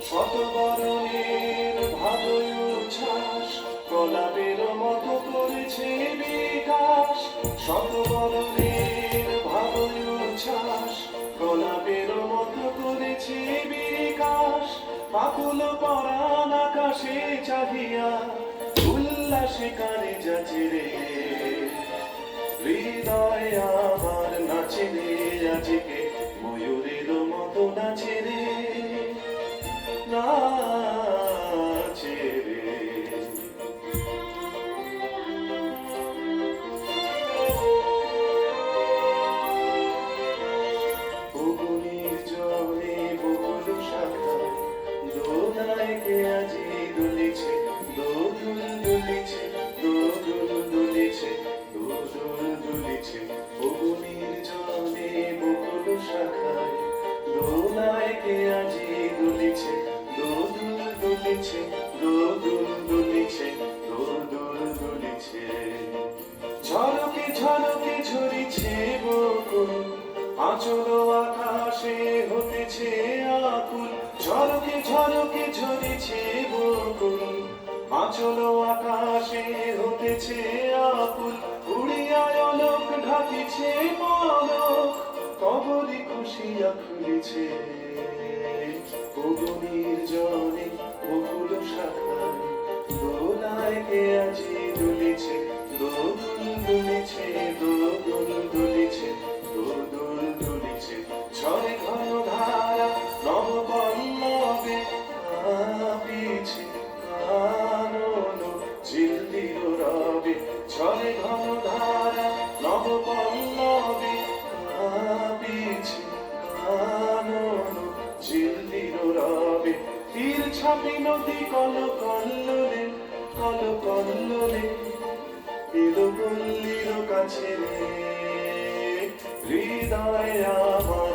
শত বরণের ভালোই উচ্ছ্বাস গোলাপের মতো করেছে বিকাশ। শত বরণের ভালোই উচ্ছ্বাস গোলাপের মতো করেছে বিকাশ। পাকুল পরাণ আকাশে চাহিয়া উল্লাসে কানে যাচ্ছে রে, হৃদয় আমার নাচে রে আজকে ময়ূরের মতো নাচে রে, নাচে রে। বকুনির জলে বকুল শাখায় দোলায় কে আজি দুলিছে, দোদুল দুলিছে, দোদুল দুলিছে, দোদুল দুলিছে। বকুনির জলে বকুল শাখায় দোলায় কে আজি দুলিছে, দোদুল দুলিছে, দোদুল দুলিছে, দোদুল দুলিছে। ঝলকে ঝলকে ঝরিছে বকুল, আঁচল আকাশে হতেছে আকুল। ঝলকে ঝলকে ঝরিছে বকুল, আঁচল আকাশে হতেছে আকুল। উড়িয়ায় অলোক ঢাকিছে পলক, কবরী খুশিয়া খুলেছে। বকুনির জলে বকুল শাখায় দোলায় কে আজি দুলিছে, দোদুল দুলিছে, দোদুল দুলিছে, দোদুল দুলিছে। ঝরে ঘন ধারা নব পল্লবে কাঁপিছে কানন ঝিল্লির রবে। ঝরে ঘন ধারা নব পল্লবে কাঁপিছে কানন ঝিল্লির রবে। তীর ছাপি নদী কল কল্লোলে, কল কল্লোলে এলো পল্লীর কাছে রে, হৃদয় আমার